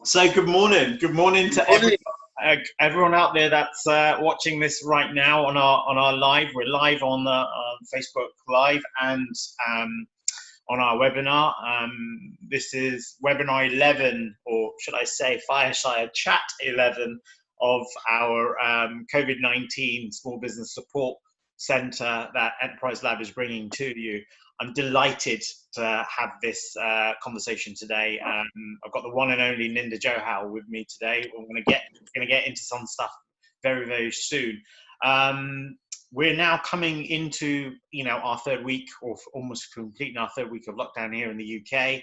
So good morning to everyone out there that's watching this right now on our live. We're live on the Facebook Live and on our webinar. This is webinar 11, or should I say fireside chat 11 of our COVID-19 Small Business Support Center that Enterprise Lab is bringing to you. I'm delighted to have this conversation today. I've got the one and only Ninder Johal with me today. We're going to get into some stuff very, very soon. We're now coming into our third week, or almost completing our third week of lockdown here in the UK.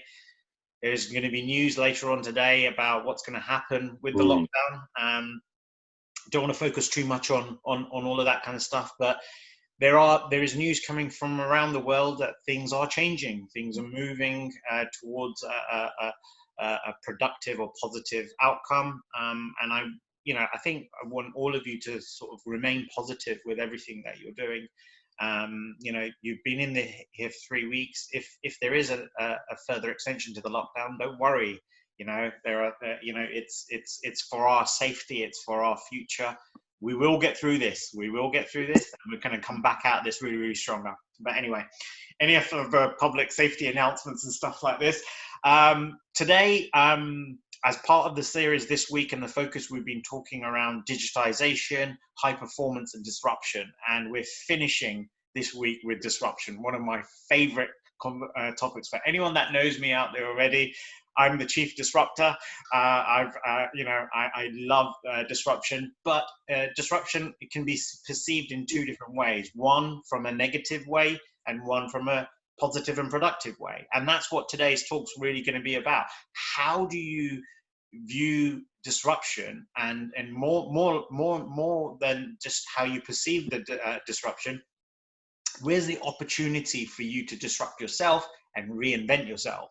There's going to be news later on today about what's going to happen with the lockdown. Don't want to focus too much on all of that kind of stuff, but there is news coming from around the world that things are changing. Things are moving towards a productive or positive outcome. And I think I want all of you to sort of remain positive with everything that you're doing. You've been in here for 3 weeks. If there is a further extension to the lockdown, don't worry. It's for our safety. It's for our future. We will get through this. We will get through this, and we're going to come back out this really, really stronger. But anyway, any of the public safety announcements and stuff like this. Today, as part of the series this week and the focus, we've been talking around digitization, high performance, and disruption. And we're finishing this week with disruption, one of my favorite topics. For anyone that knows me out there already, I'm the chief disruptor. I love disruption, but disruption can be perceived in two different ways. One from a negative way, and one from a positive and productive way. And that's what today's talk's really going to be about. How do you view disruption, and more than just how you perceive the disruption? Where's the opportunity for you to disrupt yourself and reinvent yourself?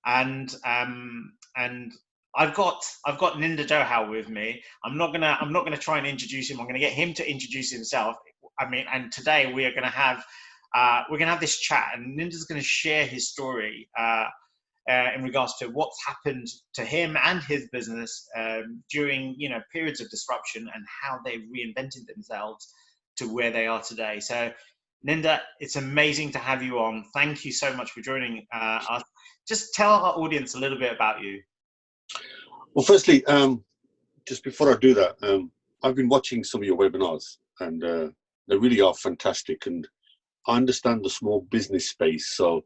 And I've got Ninder Johal with me. I'm not gonna try and introduce him. I'm gonna get him to introduce himself. And today we are gonna have this chat, and Ninder's gonna share his story in regards to what's happened to him and his business during periods of disruption, and how they've reinvented themselves to where they are today. So, Ninder, it's amazing to have you on. Thank you so much for joining us. Just tell our audience a little bit about you. Well, firstly, just before I do that, I've been watching some of your webinars, and they really are fantastic. And I understand the small business space, so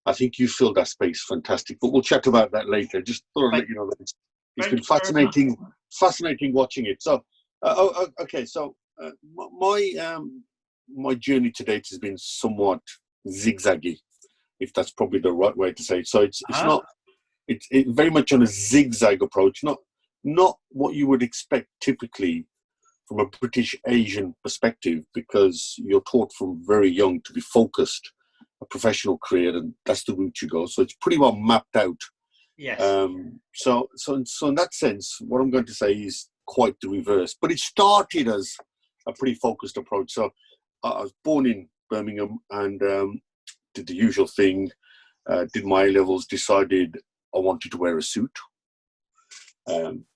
I think you filled that space fantastic. But we'll chat about that later. Just thought I'd let you know that it's been fascinating watching it. So, okay, so my journey to date has been somewhat zigzaggy, if that's probably the right way to say it. So it's very much on a zigzag approach, not what you would expect typically from a British Asian perspective, because you're taught from very young to be focused, a professional career, and that's the route you go. So it's pretty well mapped out. Yes. So in that sense, what I'm going to say is quite the reverse. But it started as a pretty focused approach. So I was born in Birmingham and did the usual thing, did my A-levels, decided I wanted to wear a suit,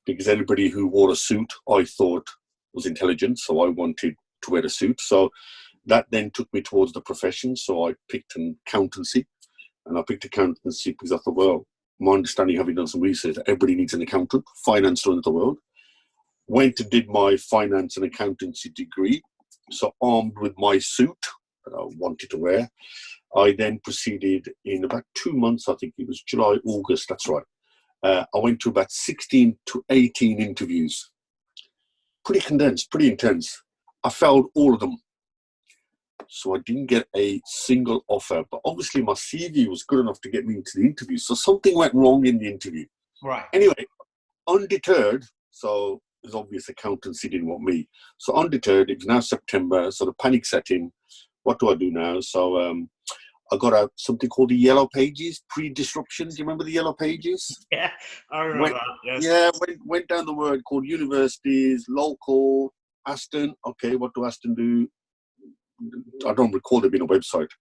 because anybody who wore a suit I thought was intelligent, so I wanted to wear a suit. So that then took me towards the profession. So I picked an accountancy, and I picked accountancy because I thought, well, my understanding, having done some research, everybody needs an accountant. Finance runs the world. Went and did my finance and accountancy degree. So armed with my suit that I wanted to wear, I then proceeded in about 2 months, I think it was July, August, that's right. I went to about 16 to 18 interviews. Pretty condensed, pretty intense. I failed all of them. So I didn't get a single offer, but obviously my CV was good enough to get me into the interview. So something went wrong in the interview. Right. Anyway, undeterred, so it was obvious accountancy didn't want me. So undeterred, it was now September, so the panic set in. What do I do now? So I got out something called the Yellow Pages, pre-disruption. Do you remember the Yellow Pages? Yeah, I remember that, yes. Yeah, went down the word called universities, local, Aston. Okay, what do Aston do? I don't recall there being a website.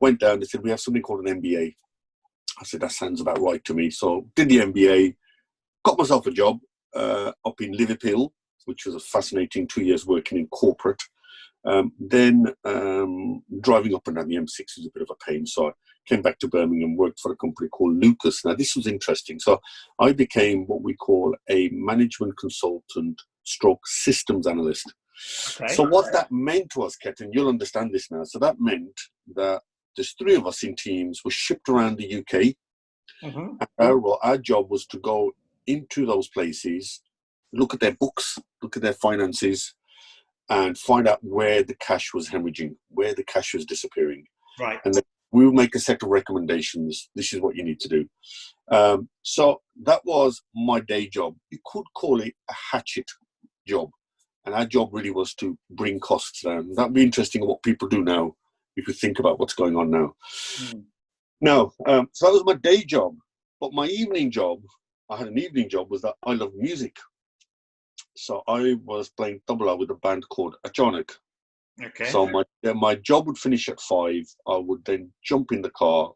Went down, they said, we have something called an MBA. I said, that sounds about right to me. So did the MBA, got myself a job up in Liverpool, which was a fascinating 2 years working in corporate. Then driving up and down the M6 was a bit of a pain, so I came back to Birmingham, worked for a company called Lucas. Now, this was interesting. So I became what we call a management consultant stroke systems analyst. Okay. So what that meant to us, Ket, and you'll understand this now, so that meant that there's 3 of us in teams were shipped around the UK. Mm-hmm. And our job was to go into those places, look at their books, look at their finances, and find out where the cash was hemorrhaging, where the cash was disappearing. Right. And then we will make a set of recommendations. This is what you need to do. So that was my day job. You could call it a hatchet job. And our job really was to bring costs down. That'd be interesting what people do now, if you think about what's going on now. Mm. Now, so that was my day job. But my evening job, I had an evening job, was that I love music. So I was playing tabla with a band called Achanak. Okay. So my job would finish at 5. I would then jump in the car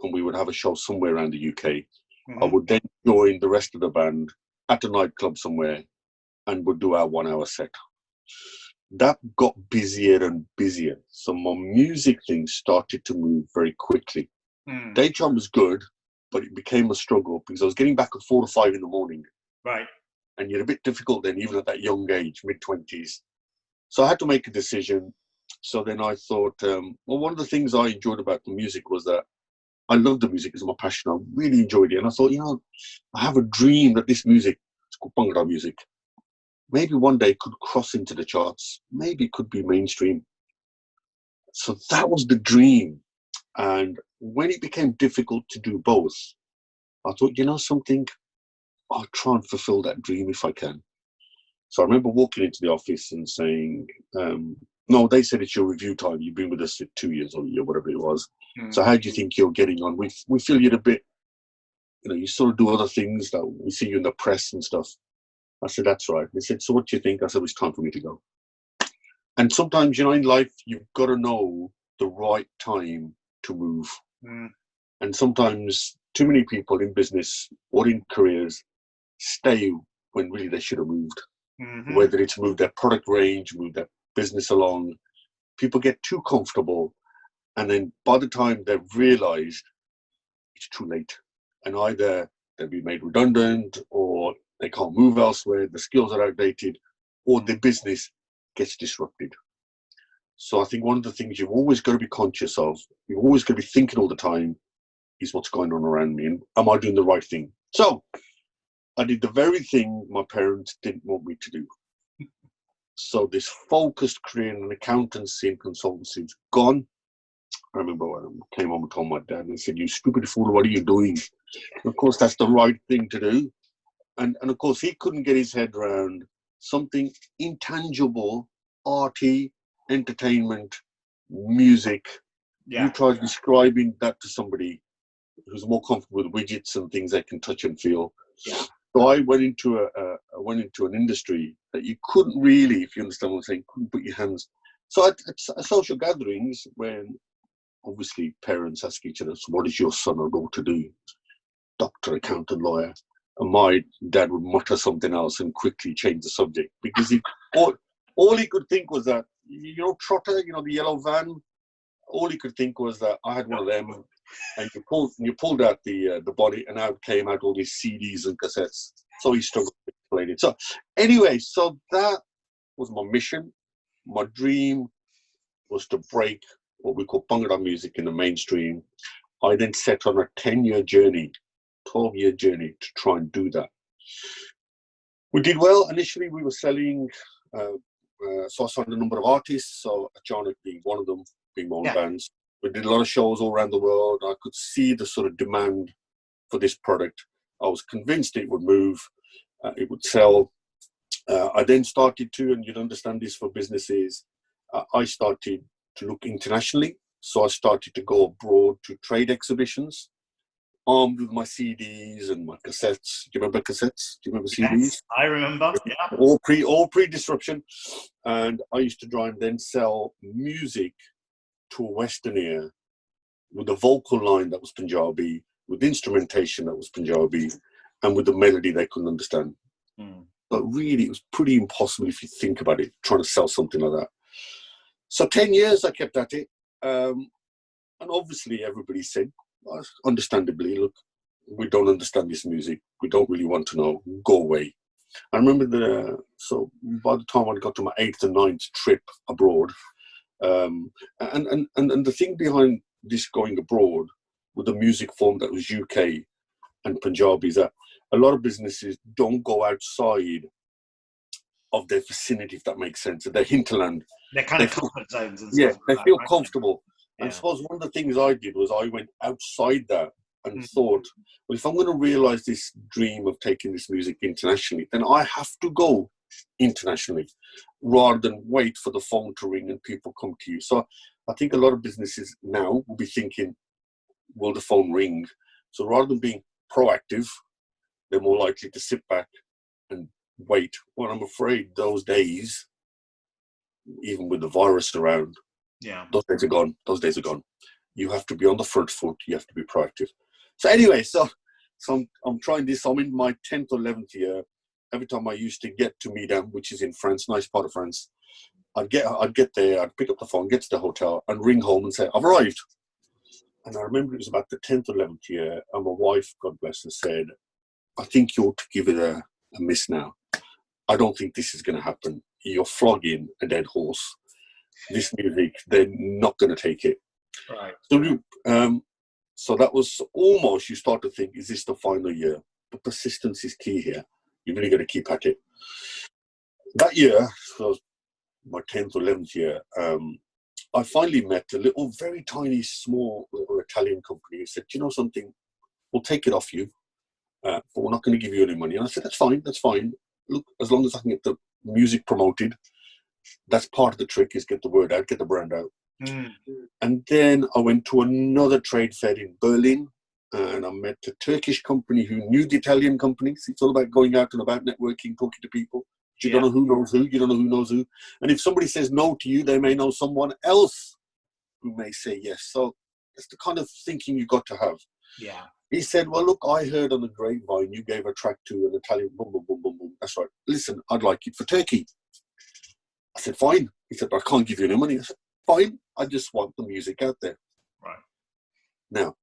and we would have a show somewhere around the UK. Mm-hmm. I would then join the rest of the band at a nightclub somewhere and would do our 1 hour set. That got busier and busier. So my music thing started to move very quickly. Mm. Day job was good, but it became a struggle because I was getting back at 4 to 5 in the morning. Right. And you're a bit difficult then, even at that young age, mid-20s. So I had to make a decision. So then I thought, well, one of the things I enjoyed about the music was that I loved the music. It's my passion. I really enjoyed it. And I thought, I have a dream that this music, it's called Bhangra music, maybe one day could cross into the charts. Maybe it could be mainstream. So that was the dream. And when it became difficult to do both, I thought, something, I'll try and fulfill that dream if I can. So I remember walking into the office and saying, no, they said it's your review time. You've been with us for 2 years or a year, whatever it was. Mm. So how do you think you're getting on? We feel you're a bit, you sort of do other things that we see you in the press and stuff. I said, that's right. They said, so what do you think? I said, it's time for me to go. And sometimes, in life, you've got to know the right time to move. Mm. And sometimes too many people in business or in careers stay when really they should have moved. Mm-hmm. Whether it's move their product range, move their business along, people get too comfortable, and then by the time they've realized, it's too late. And either they'll be made redundant, or they can't move elsewhere, the skills are outdated, or the business gets disrupted. So I think one of the things you've always got to be conscious of, you've always got to be thinking all the time, is what's going on around me, and am I doing the right thing? So I did the very thing my parents didn't want me to do. So this focused career in accountancy and consultancy is gone. I remember when I came home and told my dad, and he said, you stupid fool, what are you doing? And of course, that's the right thing to do. And of course, he couldn't get his head around something intangible, arty, entertainment, music. Yeah. You try describing that to somebody who's more comfortable with widgets and things they can touch and feel. Yeah. So I went into an industry that you couldn't really, if you understand what I'm saying, couldn't put your hands. So at social gatherings, when obviously parents ask each other, so what is your son or daughter do? Doctor, accountant, lawyer. And my dad would mutter something else and quickly change the subject, because all he could think was that, Trotter, the yellow van, all he could think was that I had one of them. And you pulled out the body, and out came out all these CDs and cassettes. So he struggled to explain it. So anyway, so that was my mission. My dream was to break what we call Bhangra music in the mainstream. I then set on a 10-year journey, 12-year journey to try and do that. We did well. Initially, we were selling, so I signed a number of artists, so Achanak being one of them, being my own bands. We did a lot of shows all around the world. I could see the sort of demand for this product. I was convinced it would move, it would sell. I then started to, and you'd understand this for businesses, I started to look internationally. So I started to go abroad to trade exhibitions, armed with my CDs and my cassettes. Do you remember cassettes? Do you remember CDs? Yes, I remember, yeah. All pre-disruption. And I used to try and then sell music to a Western ear with a vocal line that was Punjabi, with instrumentation that was Punjabi, and with the melody they couldn't understand. But really, it was pretty impossible if you think about it, trying to sell something like that. So 10 years I kept at it. And obviously everybody said, understandably, look, we don't understand this music. We don't really want to know. Go away. I remember so by the time I got to my 8th and 9th trip abroad, and the thing behind this going abroad with the music form that was UK and Punjabi is that a lot of businesses don't go outside of their vicinity, if that makes sense. Their hinterland. They're kind of comfort zones and stuff. Yeah, they feel right? comfortable. Yeah. And I suppose one of the things I did was I went outside that and thought, well, if I'm going to realize this dream of taking this music internationally, then I have to go internationally rather than wait for the phone to ring and people come to you. So I think a lot of businesses now will be thinking, will the phone ring? So rather than being proactive, they're more likely to sit back and wait. Well, I'm afraid those days, even with the virus around, those days are gone. Those days are gone. You have to be on the front foot. You have to be proactive. So anyway, so I'm trying this. I'm in my 10th or 11th year. Every time I used to get to Midam, which is in France, nice part of France, I'd get there, I'd pick up the phone, get to the hotel, and ring home and say, I've arrived. And I remember it was about the 10th or 11th year, and my wife, God bless her, said, I think you ought to give it a miss now. I don't think this is going to happen. You're flogging a dead horse. This music, they're not going to take it. Right. So that was almost, you start to think, is this the final year? But persistence is key here. You've really got to keep at it. That year, so my 10th or 11th year, I finally met a little, very tiny, small little Italian company who said, you know something, we'll take it off you, but we're not going to give you any money. And I said, that's fine. Look, as long as I can get the music promoted, that's part of the trick, is get the word out, get the brand out. And then I went to another trade fair in Berlin, and I met a Turkish company who knew the Italian companies. It's all about going out and about networking, talking to people. You don't know who knows who, you don't know who knows who. And if somebody says no to you, they may know someone else who may say yes. So that's the kind of thinking you got to have. Yeah. He said, well, look, I heard on the grapevine you gave a track to an Italian, boom, boom, boom, boom, boom. That's right. Listen, I'd like it for Turkey. I said, fine. He said, but I can't give you any money. I said, fine. I just want the music out there. Right. Now,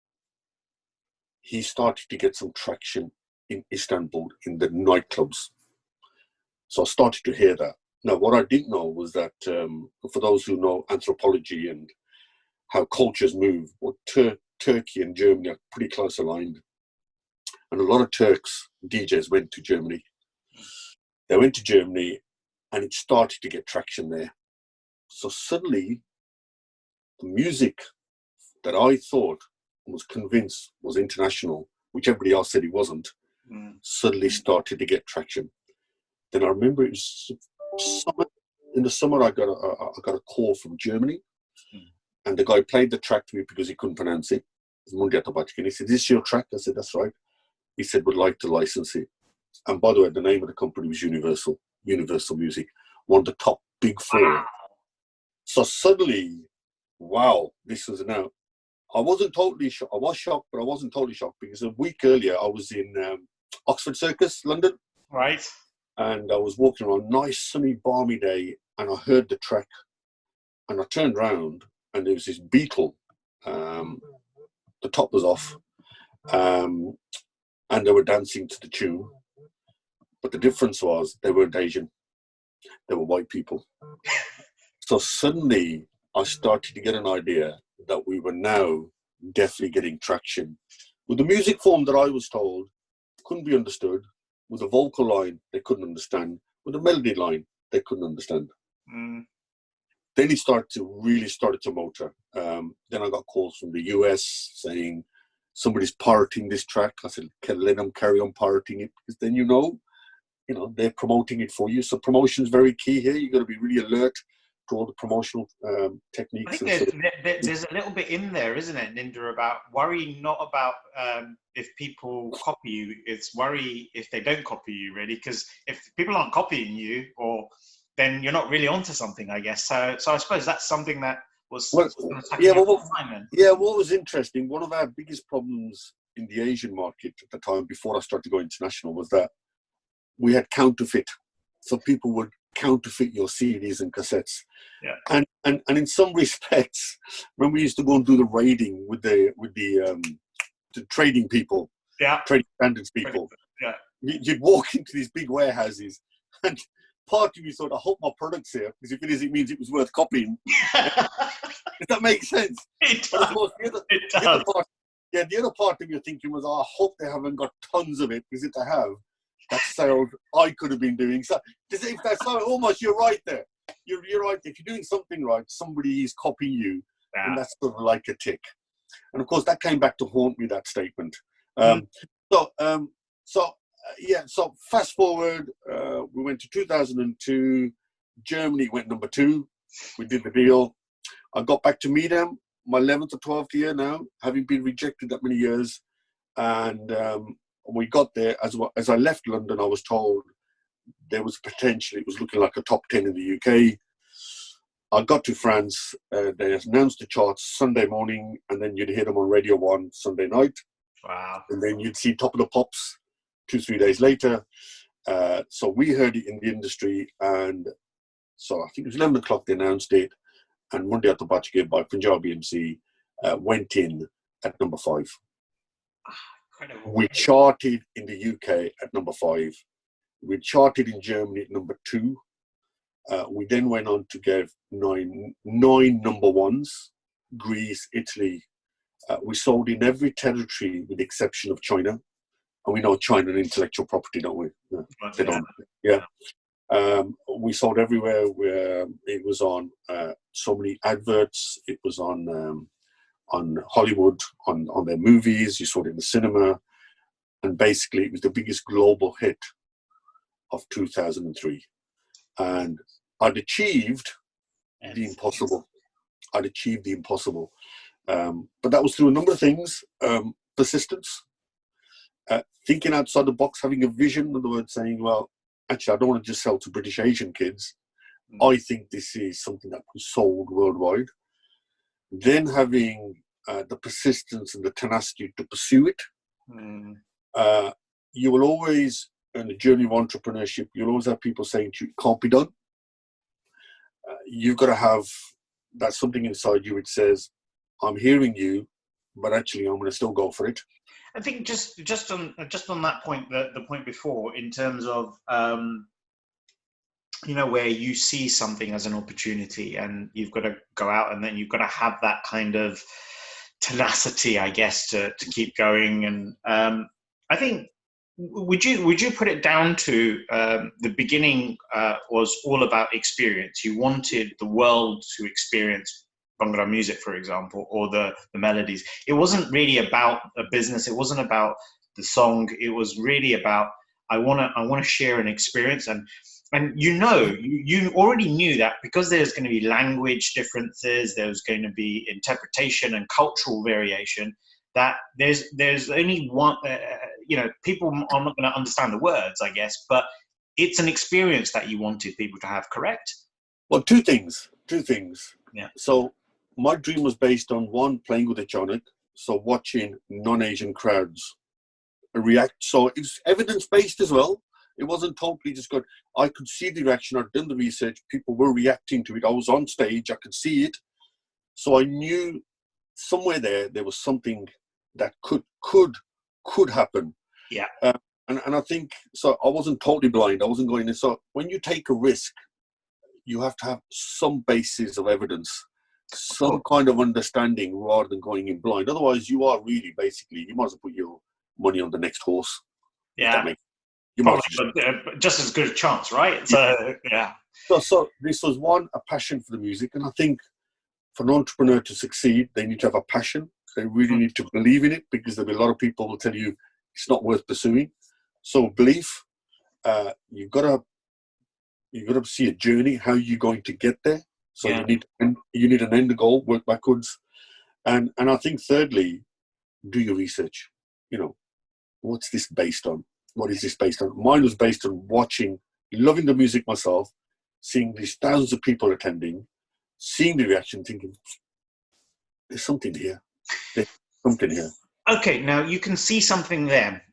he started to get some traction in Istanbul in the nightclubs. So I started to hear that. Now, what I didn't know was that, for those who know anthropology and how cultures move, well, Turkey and Germany are pretty close aligned. And a lot of Turks, DJs, went to Germany. They went to Germany and it started to get traction there. So suddenly, the music that I thought, was convinced was international, which everybody else said it wasn't, suddenly started to get traction. Then I remember it was in the summer I got a call from Germany, and the guy played the track to me because he couldn't pronounce it. And he said, is this your track? I said, that's right. He said, would like to license it. And by the way, the name of the company was Universal Music, one of the top big four. Wow. So suddenly, wow, this was now. I wasn't totally shocked. I was shocked, but I wasn't totally shocked because a week earlier I was in Oxford Circus, London. Right. And I was walking around, nice sunny balmy day, and I heard the track, and I turned around and there was this beetle. The top was off, and they were dancing to the tune. But the difference was they weren't Asian; they were white people. So suddenly I started to get an idea that we were now definitely getting traction with the music form that I was told couldn't be understood. With the vocal line, they couldn't understand. With the melody line, they couldn't understand. Then it started to motor. Then I got calls from the US saying somebody's pirating this track. I said, let them carry on pirating it, because then you know they're promoting it for you. So promotion is very key here. You've got to be really alert to all the promotional techniques. I think there's a little bit in there, isn't it, Ninder, about worry not about if people copy you, it's worry if they don't copy you, really, because if people aren't copying you, then you're not really onto something, I guess. So I suppose that's something that was what was interesting, one of our biggest problems in the Asian market at the time, before I started going international, was that we had counterfeit. So people would counterfeit your CDs and cassettes. Yeah. And in some respects, when we used to go and do the raiding with the trading people, trading standards people, you'd walk into these big warehouses, and part of you thought, I hope my product's here, because if it is, it means it was worth copying. Does that make sense? It does. But of course, The other part of you thinking was, I hope they haven't got tons of it, because if they have, that's sales I could have been doing. So if that's so, almost, you're right there. You're right. If you're doing something right, somebody is copying you, and that's sort of like a tick. And of course, that came back to haunt me, that statement. So fast forward, we went to 2002. Germany went number 2. We did the deal. I got back to meet them, my 11th or 12th year now, having been rejected that many years. And we got there. As I left London, I was told there was potential. It was looking like a top 10 in the UK. I got to France. They announced the charts Sunday morning, and then you'd hear them on Radio 1 Sunday night. Wow. And then you'd see Top of the Pops 2-3 days later. So we heard it in the industry. And so I think it was 11 o'clock they announced it. And Monday at the Bachke by Punjabi MC went in at number 5. Incredible. We charted in the UK at number 5. We charted in Germany at number 2. We then went on to get nine number ones: Greece, Italy. We sold in every territory with the exception of China. And we know China and intellectual property, don't we? They don't. Yeah. We sold everywhere. Where it was on so many adverts. It was on Hollywood, on their movies. You saw it in the cinema. And basically, it was the biggest global hit of 2003. And I'd achieved the impossible. But that was through a number of things. Persistence, thinking outside the box, having a vision. In other words, saying, well, actually, I don't want to just sell to British Asian kids. I think this is something that was sold worldwide. Then having the persistence and the tenacity to pursue it. You will always, in the journey of entrepreneurship, you'll always have people saying to you, it can't be done. You've got to have that something inside you which says, I'm hearing you, but actually I'm going to still go for it. I think just on that point, the point before, in terms of where you see something as an opportunity and you've got to go out, and then you've got to have that kind of tenacity, I guess, to keep going. And I think, would you put it down to the beginning was all about experience? You wanted the world to experience Bhangra music, for example, or the melodies. It wasn't really about a business. It wasn't about the song. It was really about, I want to share an experience. And you already knew that because there's going to be language differences, there's going to be interpretation and cultural variation, that there's only one, people are not going to understand the words, I guess, but it's an experience that you wanted people to have, correct? Well, two things. Yeah. So my dream was based on, one, playing with each other, so watching non-Asian crowds react. So it's evidence-based as well. It wasn't totally just good. I could see the reaction. I'd done the research. People were reacting to it. I was on stage. I could see it. So I knew somewhere there was something that could happen. Yeah. And I think, so I wasn't totally blind. I wasn't going in. So when you take a risk, you have to have some basis of evidence, some kind of understanding, rather than going in blind. Otherwise, you are really, basically, you might as well put your money on the next horse. Yeah. You might just as good a chance, right? So, yeah. So this was, one, a passion for the music. And I think for an entrepreneur to succeed, they need to have a passion. They really need to believe in it, because there'll be a lot of people who will tell you it's not worth pursuing. So belief, you've got to see a journey, how you're going to get there. So you need an end goal, work backwards. And I think thirdly, do your research. What's this based on? What is this based on? Mine was based on watching, loving the music myself, seeing these thousands of people attending, seeing the reaction, thinking, there's something here. Okay, now you can see something there.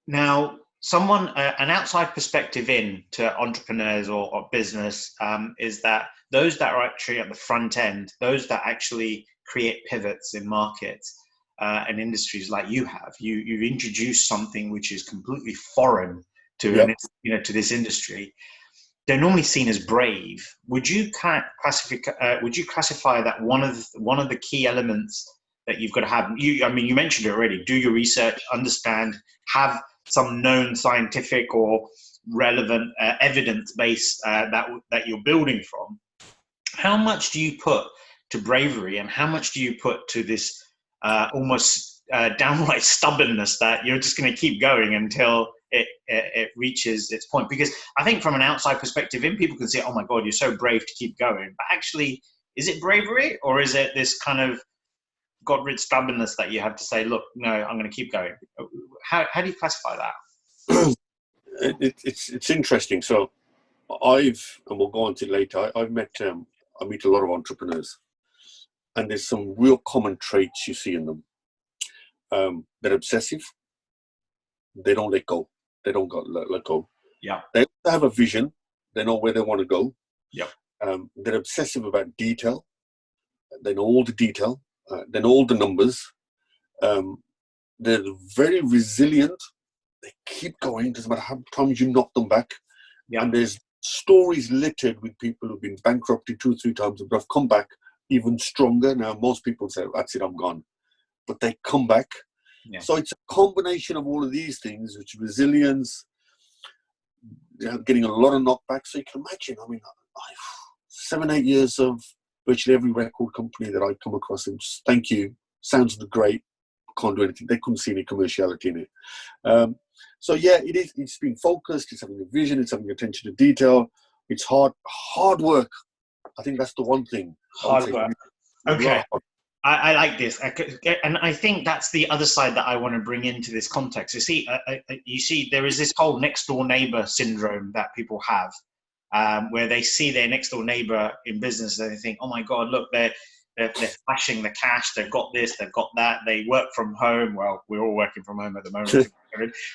Now, someone, an outside perspective in to entrepreneurs or business is that those that are actually at the front end, those that actually create pivots in markets and industries like you have, you've introduced something which is completely foreign to Yep. to this industry. They're normally seen as brave. Would you classify that one of the key elements that you've got to have? I mean, you mentioned it already. Do your research, understand, have some known scientific or relevant evidence base that you're building from. How much do you put to bravery, and how much do you put to this almost downright stubbornness that you're just going to keep going until it reaches its point? Because I think from an outside perspective in, people can say, oh my God, you're so brave to keep going. But actually, is it bravery, or is it this kind of got rid stubbornness that you have to say, look, no, I'm going to keep going? How do you classify that? It's interesting. So and we'll go on to it later, I meet a lot of entrepreneurs, and there's some real common traits you see in them. They're obsessive. They don't let go. They don't let go. Yeah. They have a vision. They know where they want to go. Yeah. They're obsessive about detail. They know all the detail. They know all the numbers. They're very resilient. They keep going. Doesn't matter how many times you knock them back. Yeah. And there's stories littered with people who've been bankrupted 2 or 3 times, but have come back even stronger. Now, most people say, that's it, I'm gone. But they come back. Yeah. So it's a combination of all of these things, which resilience, getting a lot of knockbacks. So you can imagine, I mean, 7, 8 years of virtually every record company that I come across, and just thank you, sounds great, can't do anything. They couldn't see any commerciality in it. So yeah, it's being focused, it's having a vision, it's having attention to detail. It's hard work. I think that's the one thing. Hard work. Okay. I like this, and I think that's the other side that I want to bring into this context. You see, there is this whole next door neighbor syndrome that people have, where they see their next door neighbor in business and they think, "Oh my God, look, they're flashing the cash. They've got this, they've got that. They work from home. Well, we're all working from home at the moment,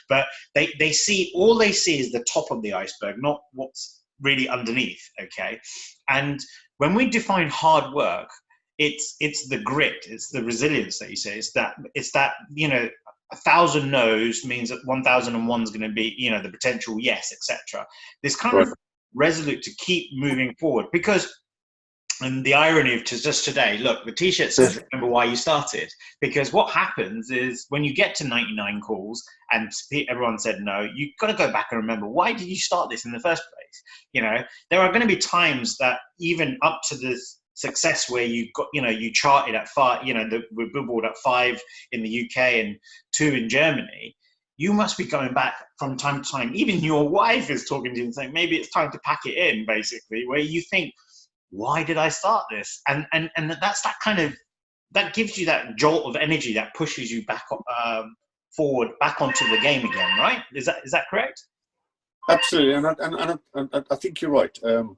but they see is the top of the iceberg, not what's really underneath." Okay, and when we define hard work, it's the grit, it's the resilience that you say. It's that 1,000 no's means that 1,001 is going to be the potential yes, etc. This kind of resolute to keep moving forward, because. And the irony of just today, look, the T-shirt says, remember why you started. Because what happens is when you get to 99 calls and everyone said no, you've got to go back and remember, why did you start this in the first place? There are going to be times that even up to this success where you got, you charted at 5, we're billboard at 5 in the UK and 2 in Germany. You must be going back from time to time. Even your wife is talking to you and saying, maybe it's time to pack it in, basically, where you think, why did I start this? And that's that gives you that jolt of energy that pushes you back forward, back onto the game again, right? Is that correct? Absolutely, and I think you're right. Sorry,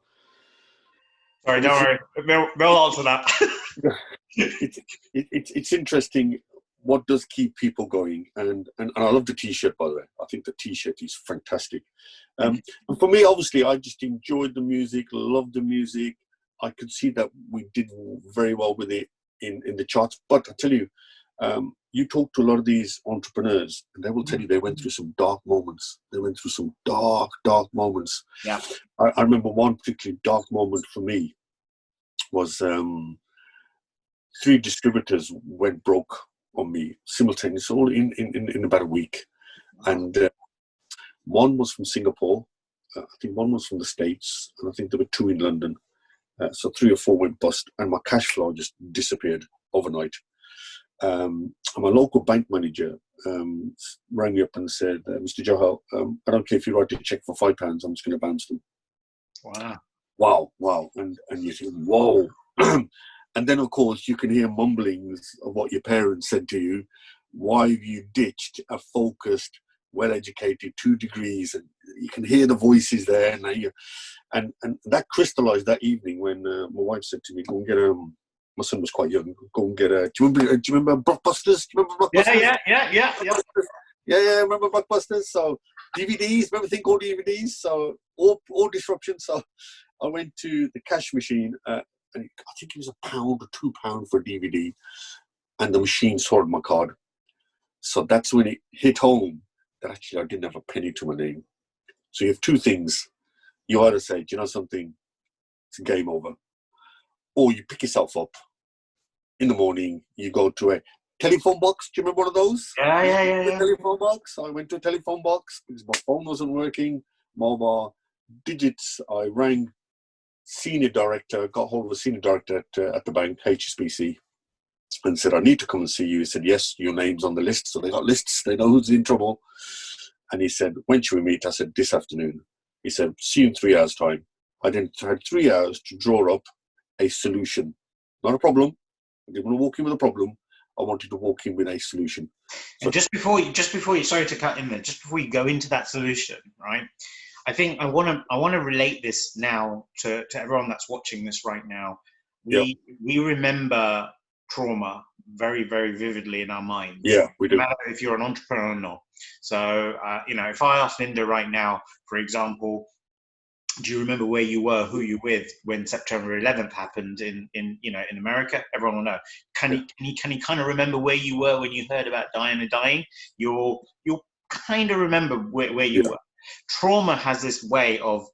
don't worry. We'll answer that. It's interesting what does keep people going, and I love the T-shirt, by the way. I think the T-shirt is fantastic. And for me, obviously, I just enjoyed the music, loved the music. I could see that we did very well with it in the charts. But I tell you, you talk to a lot of these entrepreneurs, and they will tell you they went through some dark moments. They went through some dark moments. Yeah. I remember one particularly dark moment for me was 3 distributors went broke on me simultaneously, all in about a week. And one was from Singapore, I think one was from the States, and I think there were 2 in London. So 3 or 4 went bust, and my cash flow just disappeared overnight. And my local bank manager rang me up and said, Mr. Johal, I don't care if you write a check for £5, I'm just going to bounce them. Wow. And you think, whoa. And then, of course, you can hear mumblings of what your parents said to you. Why have you ditched a focused, well-educated 2 degrees? And you can hear the voices there. And that crystallized that evening when my wife said to me, go and get my son was quite young. Go and get a. Do you remember Blockbusters? Do you remember Blockbusters? Yeah. Yeah. Remember Blockbusters? So DVDs. Remember thing called DVDs? So all disruption. So I went to the cash machine, and I think it was £1 or £2 for a DVD, and the machine sorted my card. So that's when it hit home that actually I didn't have a penny to my name. So you have two things. You either say, do you know something? It's game over. Or you pick yourself up in the morning, you go to a telephone box. Do you remember one of those? Yeah. Telephone box. I went to a telephone box because my phone wasn't working. Mobile digits. I rang senior director, got hold of a senior director at the bank, HSBC, and said, I need to come and see you. He said, yes, your name's on the list. So they got lists. They know who's in trouble. And he said, when should we meet? I said, this afternoon. He said, see you in 3 hours' time. I then had 3 hours to draw up a solution. Not a problem. I didn't want to walk in with a problem. I wanted to walk in with a solution. So, and just before you, sorry to cut in there, just before you go into that solution, right? I think I want to relate this now to everyone that's watching this right now. We remember trauma very, very vividly in our minds. Yeah, we do. No matter if you're an entrepreneur or not. So, if I ask Ninder right now, for example, do you remember where you were, who you with when September 11th happened in America? Everyone will know. Can you kind of remember where you were when you heard about Diana dying? You'll kind of remember where you were. Trauma has this way of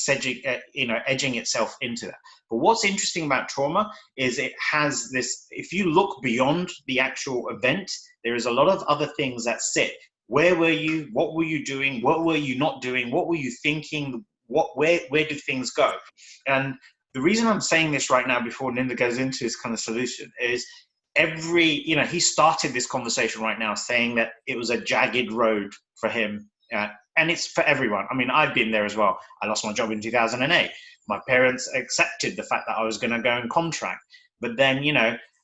edging itself into that. But what's interesting about trauma is it has this, if you look beyond the actual event, there is a lot of other things that sit. Where were you? What were you doing? What were you not doing? What were you thinking? Where did things go? And the reason I'm saying this right now before Ninder goes into his kind of solution is he started this conversation right now saying that it was a jagged road for him. And it's for everyone. I mean, I've been there as well. I lost my job in 2008. My parents accepted the fact that I was going to go and contract. But then,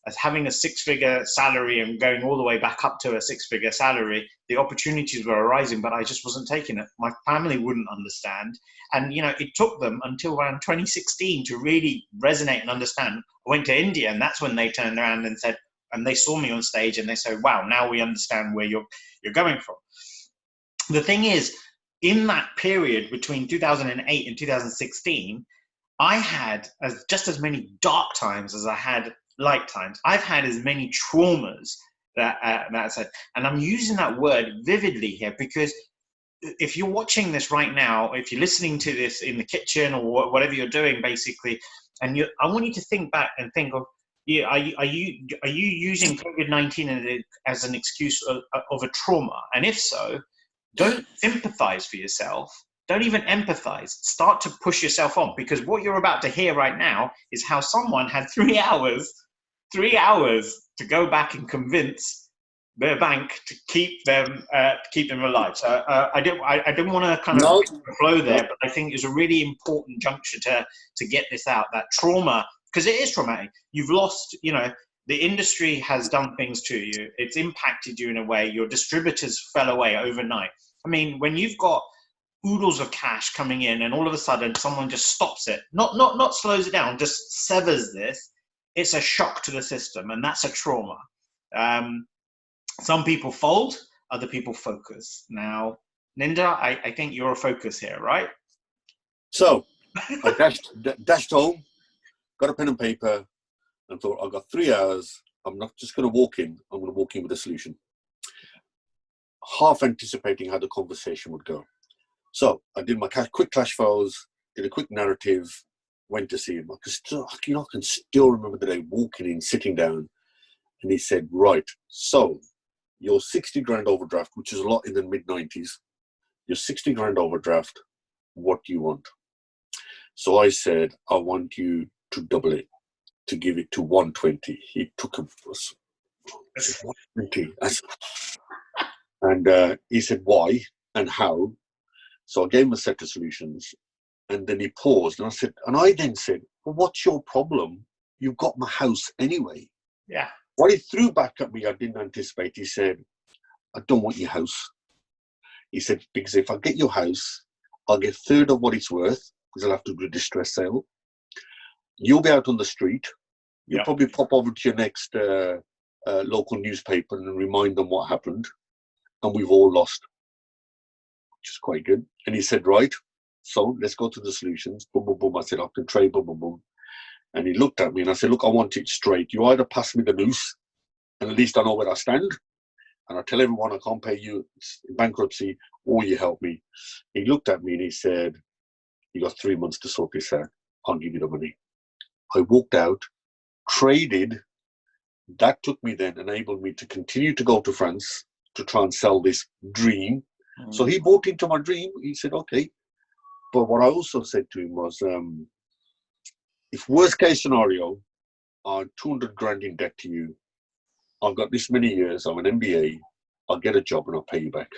as having a six-figure salary and going all the way back up to a six-figure salary, the opportunities were arising, but I just wasn't taking it. My family wouldn't understand. And, it took them until around 2016 to really resonate and understand. I went to India, and that's when they turned around and said, and they saw me on stage and they said, wow, now we understand where you're going from. The thing is, in that period between 2008 and 2016, I had just as many dark times as I had light times. I've had as many traumas that I said, and I'm using that word vividly here because if you're watching this right now, if you're listening to this in the kitchen or whatever you're doing, basically, and I want you to think back and think of, are you using COVID-19 as an excuse of a trauma? And if so, don't sympathize for yourself. Don't even empathize. Start to push yourself on, because what you're about to hear right now is how someone had 3 hours to go back and convince their bank to keep them alive. So I don't want to kind of flow there, but I think it's a really important juncture to get this out. That trauma, because it is traumatic. You've lost, the industry has done things to you. It's impacted you in a way. Your distributors fell away overnight. I mean, when you've got oodles of cash coming in and all of a sudden someone just stops it, not slows it down, just severs this, it's a shock to the system, and that's a trauma. Some people fold, other people focus. Now, Ninder, I think you're a focus here, right? So I dashed home, got a pen and paper, and thought, I've got 3 hours. I'm not just going to walk in. I'm going to walk in with a solution. Half anticipating how the conversation would go. So I did my quick cash files, did a quick narrative, went to see him. I can still remember the day walking in, sitting down, and he said, right, so your 60 grand overdraft, which is a lot in the mid-90s, your 60 grand overdraft, what do you want? So I said, I want you to double it, to give it to 120. He took him for us. 120. And he said, why and how? So I gave him a set of solutions, and then he paused, and I then said, well, what's your problem? You've got my house anyway. Yeah. What he threw back at me, I didn't anticipate. He said, I don't want your house. He said, because if I get your house, I'll get a third of what it's worth, because I'll have to do a distress sale. You'll be out on the street. You'll Yeah. probably pop over to your next local newspaper and remind them what happened, and we've all lost, which is quite good. And he said, right, so let's go to the solutions. Boom, boom, boom. I said, I can trade, boom, boom, boom. And he looked at me and I said, look, I want it straight. You either pass me the noose, and at least I know where I stand, and I tell everyone I can't pay you, it's bankruptcy, or you help me. He looked at me and he said, you got 3 months to sort this out. I'll give you the money. I walked out, traded. That took me then, enabled me to continue to go to France to try and sell this dream. So he bought into my dream. He said, okay. But what I also said to him was, if worst case scenario, I'm 200 grand in debt to you, I've got this many years, I'm an MBA, I'll get a job and I'll pay you back.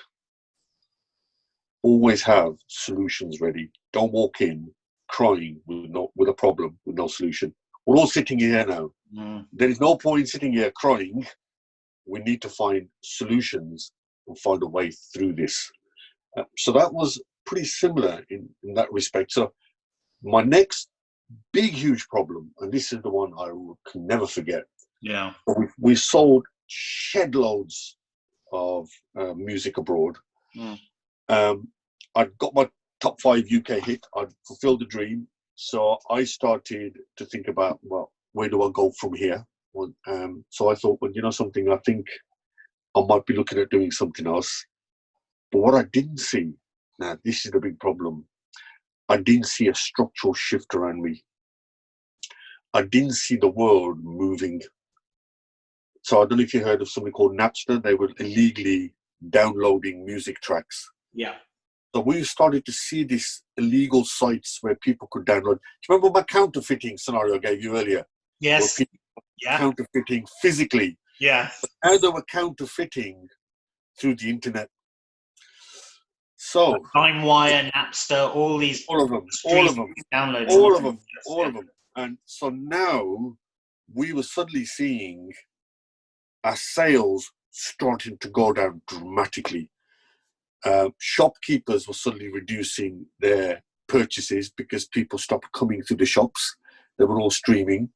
Always have solutions ready. Don't walk in crying with a problem, with no solution. We're all sitting here now. There is no point sitting here crying. We need to find solutions and find a way through this. So that was pretty similar in that respect. So my next big, huge problem, and this is the one I can never forget. Yeah. We sold shed loads of music abroad. I'd got my top 5 UK hit. I'd fulfilled the dream. So I started to think about, well, where do I go from here? So I thought, well, you know something, I think I might be looking at doing something else. But what I didn't see, now this is the big problem, I didn't see a structural shift around me. I didn't see the world moving. So I don't know if you heard of something called Napster. They were illegally downloading music tracks. Yeah. So we started to see these illegal sites where people could download. Do you remember my counterfeiting scenario I gave you earlier? Yes. Yeah. Counterfeiting physically. Yeah. How they were counterfeiting through the internet. So LimeWire, Napster, all of them. And so now we were suddenly seeing our sales starting to go down dramatically. Shopkeepers were suddenly reducing their purchases because people stopped coming to the shops. They were all streaming.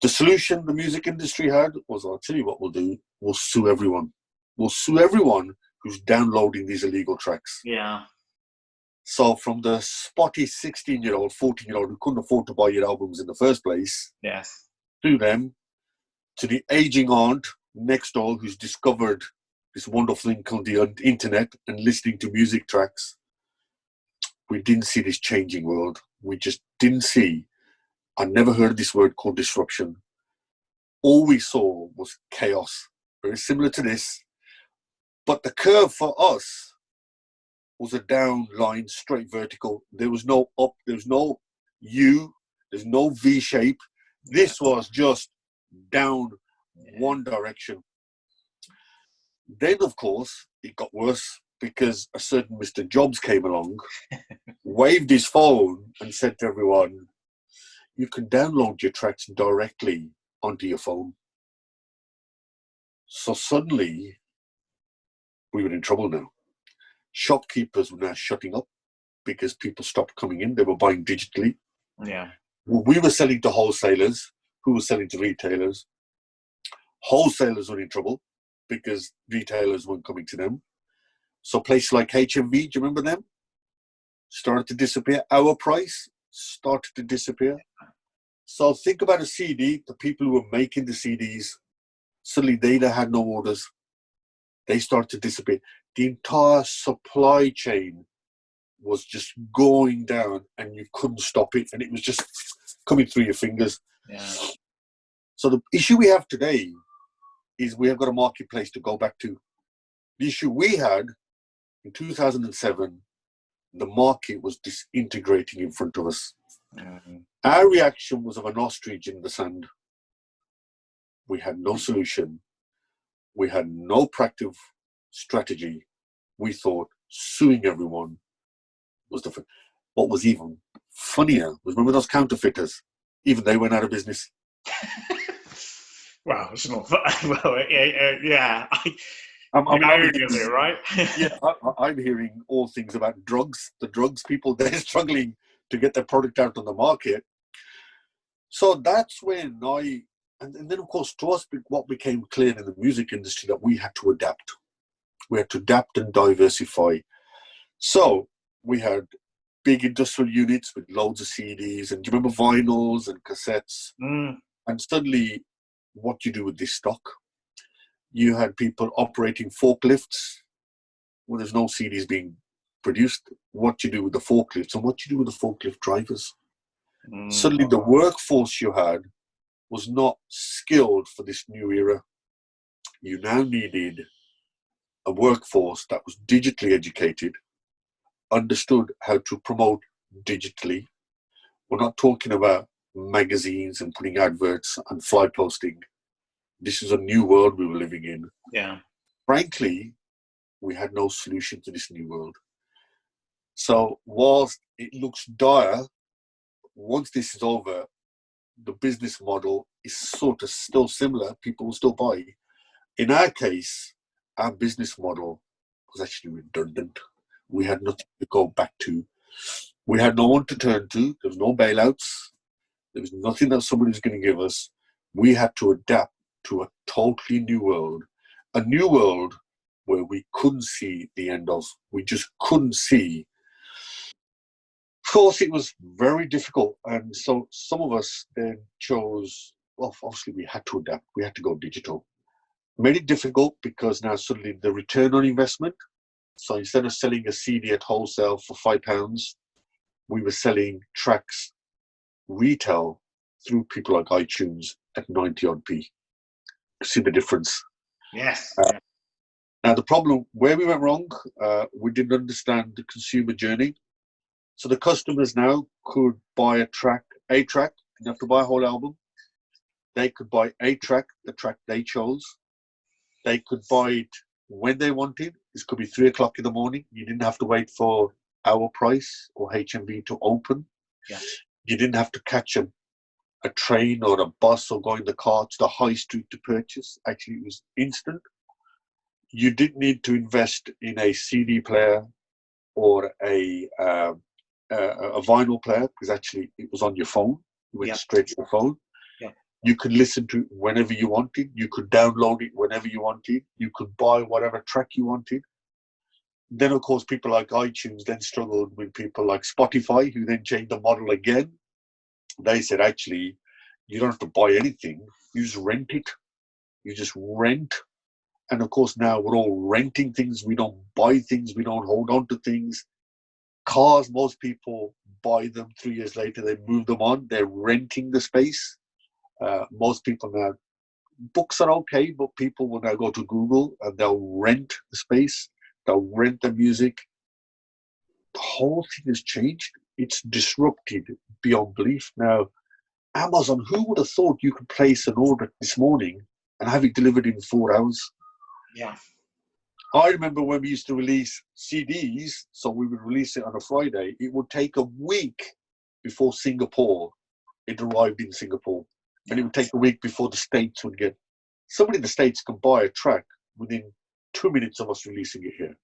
The solution the music industry had was, I'll tell you what we'll do, we'll sue everyone. We'll sue everyone who's downloading these illegal tracks. Yeah. So from the spotty 16-year-old, 14-year-old who couldn't afford to buy your albums in the first place, yes, to them, to the aging aunt next door who's discovered this wonderful thing called the internet and listening to music tracks, we didn't see this changing world. We just didn't see. I never heard this word called disruption. All we saw was chaos, very similar to this. But the curve for us was a down line, straight vertical. There was no up, there was no U, there's no V shape. This was just down one direction. Then, of course, it got worse because a certain Mr. Jobs came along, waved his phone and said to everyone, you can download your tracks directly onto your phone. So suddenly, we were in trouble now. Shopkeepers were now shutting up because people stopped coming in. They were buying digitally. Yeah. We were selling to wholesalers who were selling to retailers. Wholesalers were in trouble because retailers weren't coming to them. So places like HMV, do you remember them? Started to disappear. Our Price started to disappear. So think about a CD, the people who were making the CDs, suddenly they had no orders. They started to disappear. The entire supply chain was just going down and you couldn't stop it. And it was just coming through your fingers. Yeah. So the issue we have today is we have got a marketplace to go back to. The issue we had in 2007, the market was disintegrating in front of us. Mm-hmm. Our reaction was of an ostrich in the sand. We had no solution. We had no practical strategy. We thought suing everyone was the. What was even funnier was, remember those counterfeiters? Even they went out of business. Well, it's not. Well, yeah. I'm irony of it, right? Yeah, I'm hearing all things about drugs. The drugs people, they're struggling to get their product out on the market. So that's when and then of course to us, what became clear in the music industry that we had to adapt. We had to adapt and diversify. So we had big industrial units with loads of CDs, and do you remember vinyls and cassettes? And suddenly, what do you do with this stock? You had people operating forklifts when there's no CDs being produced. What do you do with the forklifts, and what do you do with the forklift drivers? Suddenly, the workforce you had was not skilled for this new era. You now needed a workforce that was digitally educated, understood how to promote digitally. We're not talking about magazines and putting adverts and fly posting. This is a new world we were living in. Yeah. Frankly, we had no solution to this new world. So whilst it looks dire, once this is over, the business model is sort of still similar. People will still buy. In our case, our business model was actually redundant. We had nothing to go back to. We had no one to turn to. There was no bailouts. There was nothing that somebody was going to give us. We had to adapt to a totally new world. A new world where we couldn't see the end of. We just couldn't see. Of course, it was very difficult. And so some of us then chose, well, obviously we had to adapt. We had to go digital. Made it difficult because now suddenly the return on investment. So instead of selling a CD at wholesale for £5, we were selling tracks retail through people like iTunes at 90 odd p. See the difference? Yes. Now the problem where we went wrong, we didn't understand the consumer journey. So the customers now could buy a track, didn't have to buy a whole album. They could buy a track, the track they chose. They could buy it when they wanted. This could be 3 o'clock in the morning. You didn't have to wait for Our Price or HMV to open. Yeah. You didn't have to catch a train or a bus or go in the car to the high street to purchase. Actually, it was instant. You didn't need to invest in a CD player or a vinyl player because actually it was on your phone. You went straight to your phone. Yeah. You could listen to it whenever you wanted. You could download it whenever you wanted. You could buy whatever track you wanted. Then, of course, people like iTunes then struggled with people like Spotify, who then changed the model again. They said, actually, you don't have to buy anything. You just rent it. You just rent. And, of course, now we're all renting things. We don't buy things. We don't hold on to things. Cars, most people buy them 3 years later. They move them on. They're renting the space. Most people now, books are okay, but people will now go to Google and they'll rent the space. They'll rent the music. The whole thing has changed. It's disrupted beyond belief. Now, Amazon, who would have thought you could place an order this morning and have it delivered in 4 hours? Yeah. I remember when we used to release CDs, so we would release it on a Friday, it would take a week before Singapore. It arrived in Singapore. And it would take a week before the States would get. Somebody in the States can buy a track within 2 minutes of us releasing it here.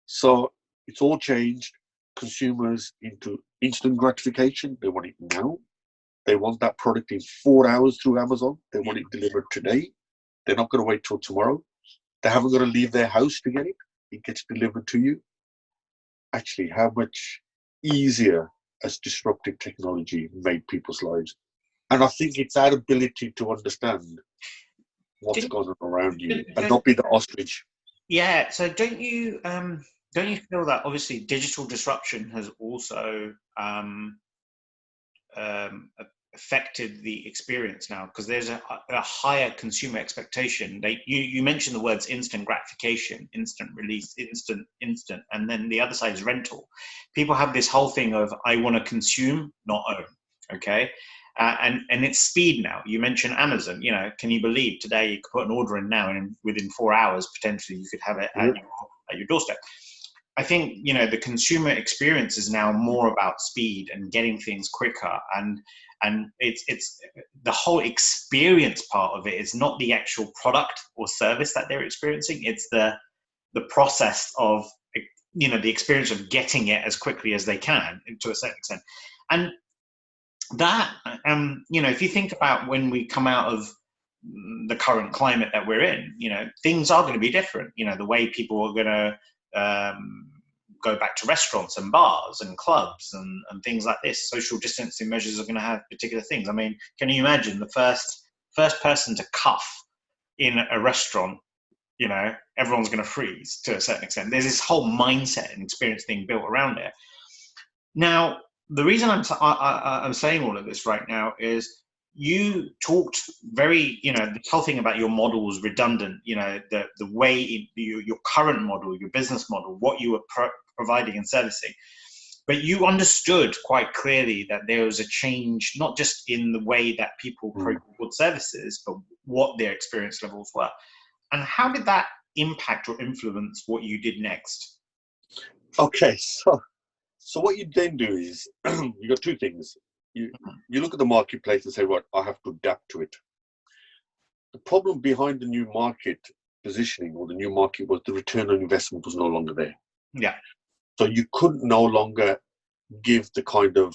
So it's all changed. Consumers into instant gratification. They want it now. They want that product in 4 hours through Amazon. They want it delivered today. They're not going to wait till tomorrow. They haven't got to leave their house to get it. It gets delivered to you. Actually, how much easier has disruptive technology made people's lives? And I think it's our ability to understand what's going on around you and not be the ostrich. Yeah. So don't you feel that obviously digital disruption has also affected the experience now, because there's a higher consumer expectation. You mentioned the words instant gratification, instant release, instant, and then the other side is rental. People have this whole thing of I want to consume, not own. Okay. And it's speed now. You mentioned Amazon. You know, can you believe today you could put an order in now, and within 4 hours potentially you could have it at your doorstep. I think, you know, the consumer experience is now more about speed and getting things quicker, and it's the whole experience part of it is not the actual product or service that they're experiencing. It's the process of, you know, the experience of getting it as quickly as they can to a certain extent. And that you know, if you think about when we come out of the current climate that we're in, you know, things are going to be different. You know, the way people are going to go back to restaurants and bars and clubs and things like this. Social distancing measures are going to have particular things. I mean, can you imagine the first person to cough in a restaurant? You know, everyone's going to freeze to a certain extent. There's this whole mindset and experience being built around it. Now, the reason I'm saying all of this right now is you talked very, you know, the whole thing about your model was redundant, you know, the way your current model, your business model, what you were providing and servicing. But you understood quite clearly that there was a change, not just in the way that people procured services, but what their experience levels were. And how did that impact or influence what you did next? Okay, so what you then do is you got two things. You look at the marketplace and say, right, I have to adapt to it. The problem behind the new market positioning or the new market was the return on investment was no longer there. Yeah. So you could no longer give the kind of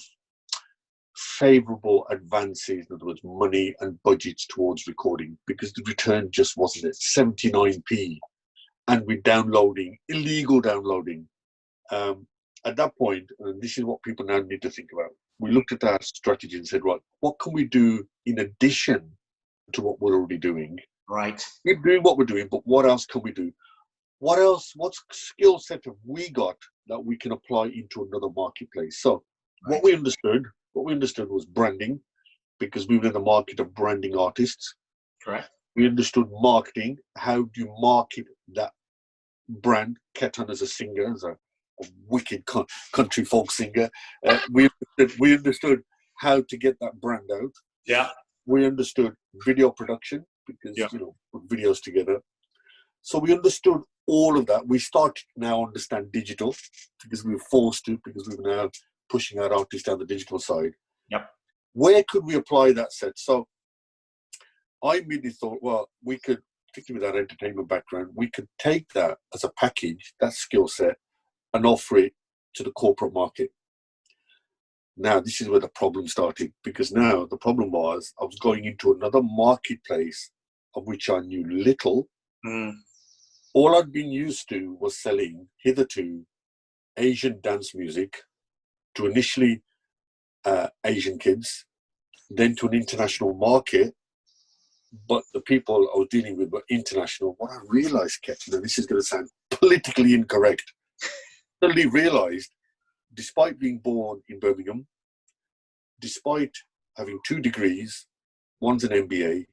favorable advances, in other words, money and budgets towards recording, because the return just wasn't at 79p. And with downloading, illegal downloading, at that point, and this is what people now need to think about, we looked at our strategy and said, right, what can we do in addition to what we're already doing? Right. We're doing what we're doing, but what else can we do? What else, what skill set have we got that we can apply into another marketplace? So what we understood was branding, because we were in the market of branding artists. Correct. We understood marketing. How do you market that brand? Ketan as a singer, as a wicked country folk singer. We understood how to get that brand out. Yeah. We understood video production, because, you know, put videos together. So we understood all of that. We started now understand digital, because we were forced to, because we were now pushing our artists down the digital side. Yep. Where could we apply that set? So I immediately thought, well, we could, particularly with our entertainment background, we could take that as a package, that skill set, and offer it to the corporate market. Now, this is where the problem started, because now the problem was I was going into another marketplace of which I knew little. All I'd been used to was selling hitherto Asian dance music to initially Asian kids, then to an international market. But the people I was dealing with were international. What I realized, Ketan, and this is going to sound politically incorrect, suddenly realized, despite being born in Birmingham, despite having 2 degrees, one's an MBA,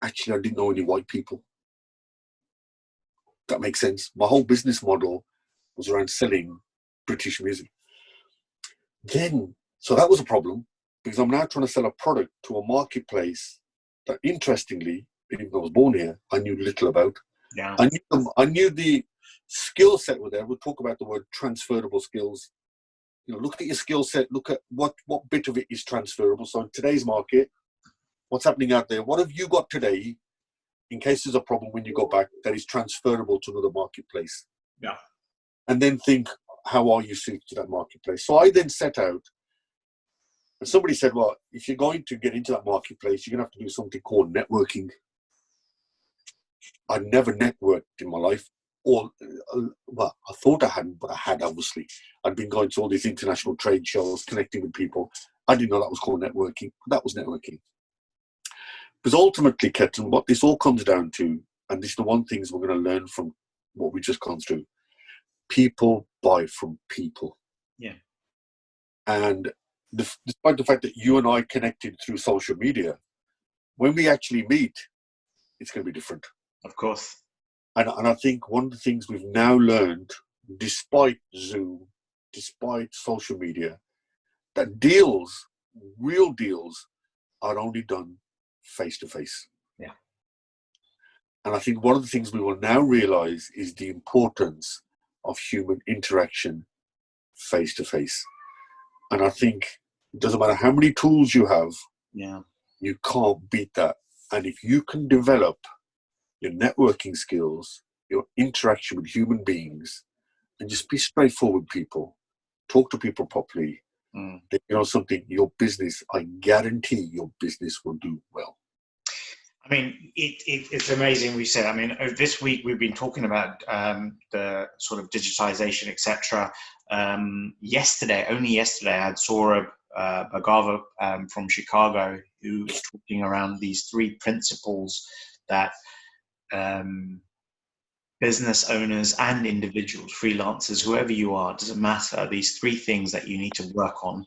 actually I didn't know any white people. That makes sense. My whole business model was around selling British music. Then, so that was a problem, because I'm now trying to sell a product to a marketplace that, interestingly, even though I was born here, I knew little about. Yeah. I knew the skill set were there. We'll talk about the word transferable skills. You know, look at your skill set, look at what bit of it is transferable. So in today's market, what's happening out there? What have you got today, in case there's a problem when you go back, that is transferable to another marketplace? Yeah. And then think, how are you suited to that marketplace? So I then set out, and somebody said, well, if you're going to get into that marketplace, you're going to have to do something called networking. I'd never networked in my life. Or, well, I thought I hadn't, but I had, obviously. I'd been going to all these international trade shows, connecting with people. I didn't know that was called networking. That was networking. Because ultimately, Ketan, what this all comes down to, and this is the one things we're going to learn from what we just gone through, people buy from people. Yeah. And despite the fact that you and I connected through social media, when we actually meet, it's going to be different. Of course. And I think one of the things we've now learned, despite Zoom, despite social media, that deals, real deals, are only done face to face. Yeah. And I think one of the things we will now realize is the importance of human interaction face to face. And I think it doesn't matter how many tools you have, you can't beat that. And if you can develop your networking skills, your interaction with human beings, and just be straightforward with people, talk to people properly, Then you know something, your business, I guarantee your business will do well. I mean, it's amazing. We said, I mean, this week we've been talking about the sort of digitization, etc. Only yesterday, I saw Bhangra from Chicago who was talking around these 3 principles that business owners and individuals, freelancers, whoever you are, doesn't matter. These 3 things that you need to work on.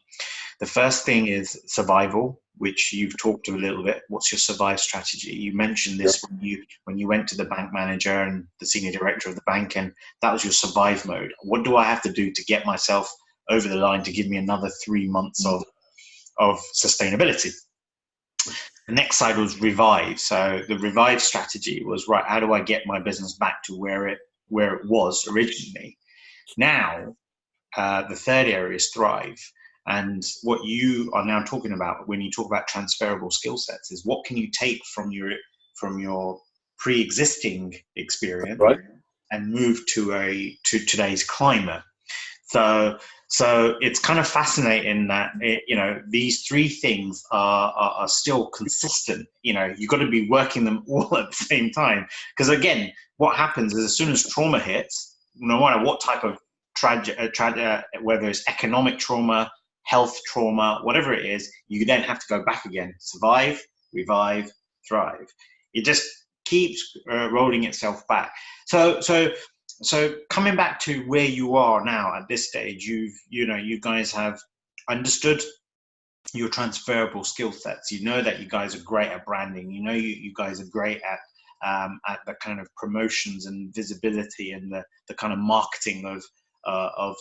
The first thing is survival, which you've talked a little bit. What's your survive strategy? You mentioned this when you went to the bank manager and the senior director of the bank, and that was your survive mode. What do I have to do to get myself over the line to give me another 3 months of sustainability? The next side was revive. So the revive strategy was, right, how do I get my business back to where it was originally? Now, the third area is thrive. And what you are now talking about when you talk about transferable skill sets is what can you take from your pre-existing experience, right, and move to today's climate. So it's kind of fascinating that these 3 things are still consistent. You've got to be working them all at the same time, because again, what happens is as soon as trauma hits, no matter what type of whether it's economic trauma, health trauma, whatever it is, you then have to go back again. Survive, revive, thrive. It just keeps rolling itself back. So coming back to where you are now at this stage, you guys have understood your transferable skill sets. You know that you guys are great at branding. You know you guys are great at the kind of promotions and visibility and the kind of marketing of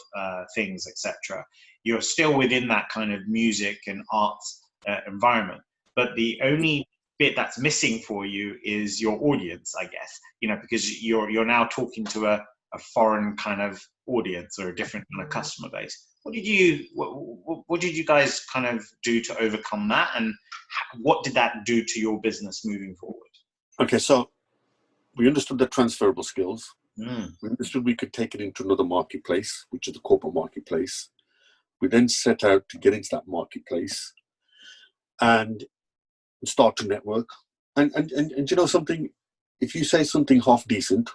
things, etc. You're still within that kind of music and arts environment, but the only bit that's missing for you is your audience, I guess. Because you're now talking to a foreign kind of audience or a different kind of customer base. What did you guys kind of do to overcome that, and what did that do to your business moving forward? Okay, so we understood the transferable skills. We understood we could take it into another marketplace, which is the corporate marketplace. We then set out to get into that marketplace and start to network. And you know something? If you say something half decent,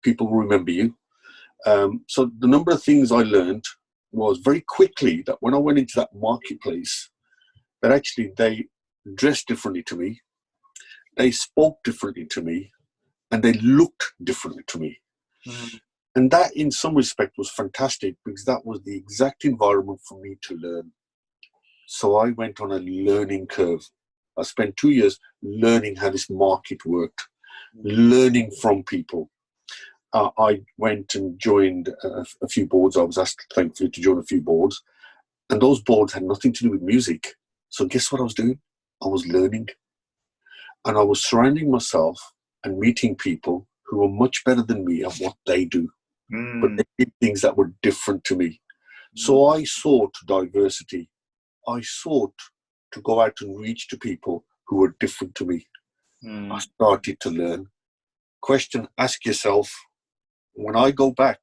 people will remember you. So the number of things I learned was very quickly that when I went into that marketplace, that actually they dressed differently to me, they spoke differently to me, and they looked differently to me. And that in some respect was fantastic, because that was the exact environment for me to learn. So I went on a learning curve. I spent 2 years learning how this market worked, learning from people. I went and joined a few boards. I was asked, thankfully, to join a few boards. And those boards had nothing to do with music. So guess what I was doing? I was learning. And I was surrounding myself and meeting people who were much better than me at what they do. But they did things that were different to me. So I sought diversity. I sought to go out and reach to people who were different to me. I started to learn. Question, ask yourself, when I go back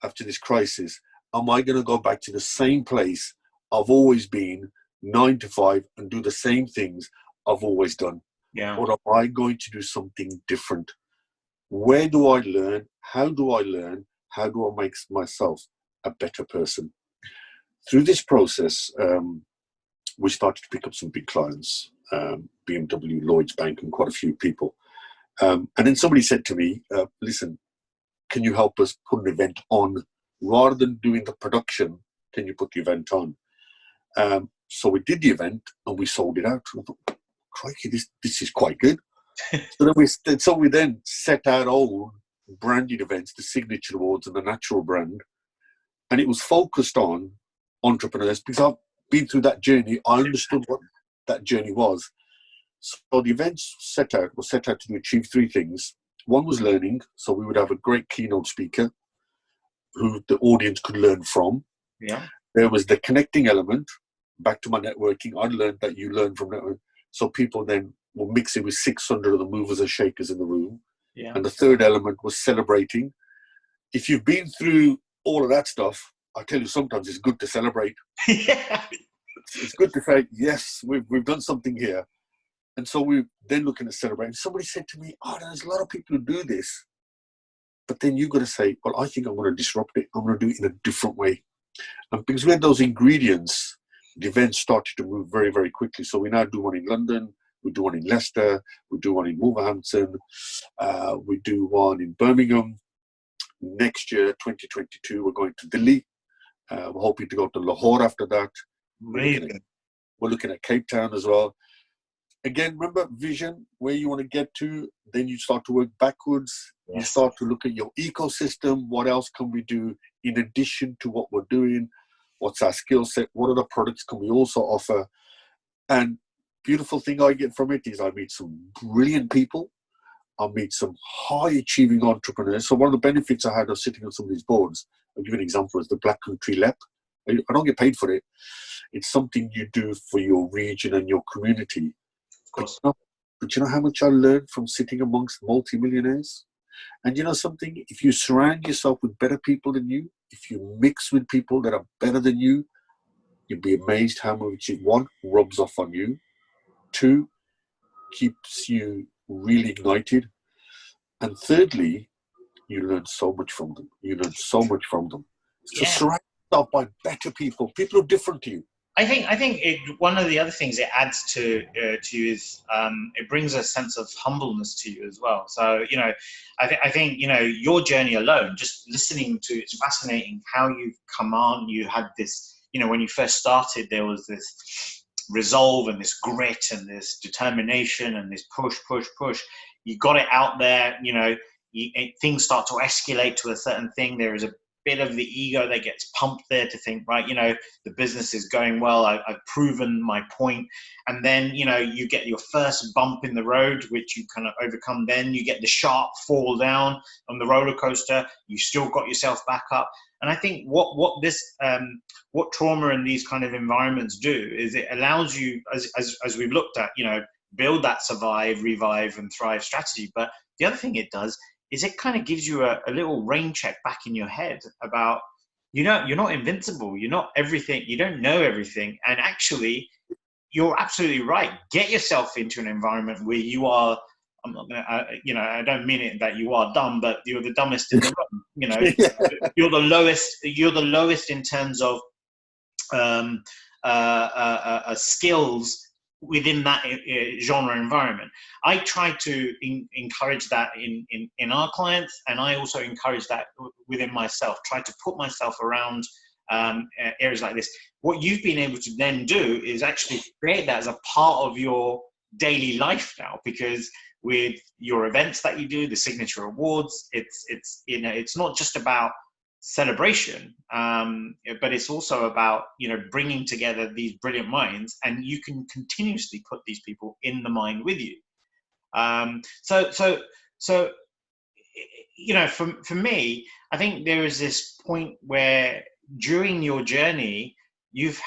after this crisis, am I going to go back to the same place I've always been, 9 to 5, and do the same things I've always done? Yeah. Or am I going to do something different? Where do I learn? How do I learn? How do I make myself a better person? Through this process, we started to pick up some big clients, BMW, Lloyds Bank, and quite a few people. And then somebody said to me, listen, can you help us put an event on? Rather than doing the production, can you put the event on? So we did the event and we sold it out. I thought, crikey, this is quite good. So we then set our own branded events, the Signature Awards and the Natural Brand. And it was focused on entrepreneurs, because I've been through that journey. I understood what that journey was. So the events were set out to achieve 3 things. One was learning. So we would have a great keynote speaker who the audience could learn from. Yeah. There was the connecting element. Back to my networking, I learned that you learn from networking. So people then were mixing with 600 of the movers and shakers in the room. Yeah. And the third element was celebrating. If you've been through all of that stuff, I tell you, sometimes it's good to celebrate. Yeah. It's good to say, yes, we've done something here. And so we're then looking at celebrating. Somebody said to me, oh, there's a lot of people who do this. But then you've got to say, well, I think I'm going to disrupt it. I'm going to do it in a different way. And because we had those ingredients, the event started to move very, very quickly. So we now do one in London, we do one in Leicester, we do one in Wolverhampton, we do one in Birmingham. Next year, 2022, we're going to Delhi. We're hoping to go to Lahore after that. We're looking at Cape Town as well. Again, remember vision, where you want to get to, then you start to work backwards. Yes. You start to look at your ecosystem. What else can we do in addition to what we're doing? What's our skill set? What other products can we also offer? And beautiful thing I get from it is I meet some brilliant people. I meet some high-achieving entrepreneurs. So one of the benefits I had of sitting on some of these boards, I'll give you an example, is the Black Country LEP. I don't get paid for it. It's something you do for your region and your community. But you know how much I learned from sitting amongst multimillionaires? And you know something? If you surround yourself with better people than you, if you mix with people that are better than you, you'd be amazed how much it, one, rubs off on you, two, keeps you really ignited, and thirdly, you learn so much from them. So surround yourself by better people who are different to you. I think one of the other things it adds to you is it brings a sense of humbleness to you as well. So I think your journey alone, just listening to it's fascinating how you've come on. You had this, when you first started, there was this resolve and this grit and this determination and this push. You got it out there. Things start to escalate to a certain thing. There is a bit of the ego that gets pumped there to think, right, the business is going well, I've proven my point. And then, you get your first bump in the road, which you kind of overcome. Then you get the sharp fall down on the roller coaster. You still got yourself back up. And I think what trauma in these kind of environments do is it allows you, as we've looked at, build that survive, revive, and thrive strategy. But the other thing it does is it kind of gives you a little rain check back in your head about, you're not invincible. You're not everything. You don't know everything. And actually, you're absolutely right. Get yourself into an environment where you are, I'm not going to, I don't mean it that you are dumb, but you're the dumbest in the room. You're the lowest in terms of skills within that genre environment. I try to encourage that in our clients, and I also encourage that within myself. Try to put myself around areas like this. What you've been able to then do is actually create that as a part of your daily life now, because with your events that you do, the signature awards, it's not just about celebration, but it's also about bringing together these brilliant minds, and you can continuously put these people in the mind with you. So for me, I think there is this point where during your journey you've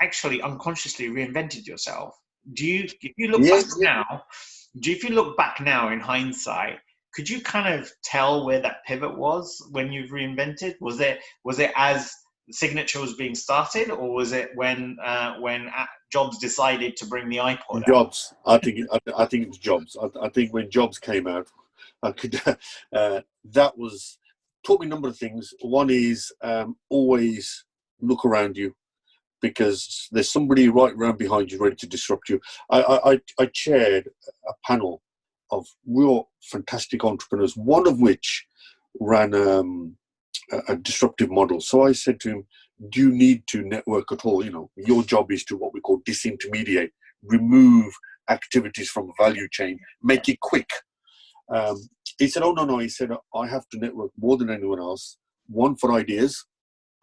actually unconsciously reinvented yourself. If you look back now in hindsight, could you kind of tell where that pivot was when you've reinvented? Was it as Signature was being started, or was it when Jobs decided to bring the iPod Jobs out? I think it was Jobs. I think when Jobs came out, I could that was taught me a number of things. One is always look around you, because there's somebody right around behind you ready to disrupt you. I chaired a panel of real fantastic entrepreneurs, one of which ran a disruptive model. So I said to him, do you need to network at all? Your job is to what we call disintermediate, remove activities from the value chain, make it quick. He said, oh, no. He said, I have to network more than anyone else. One, for ideas,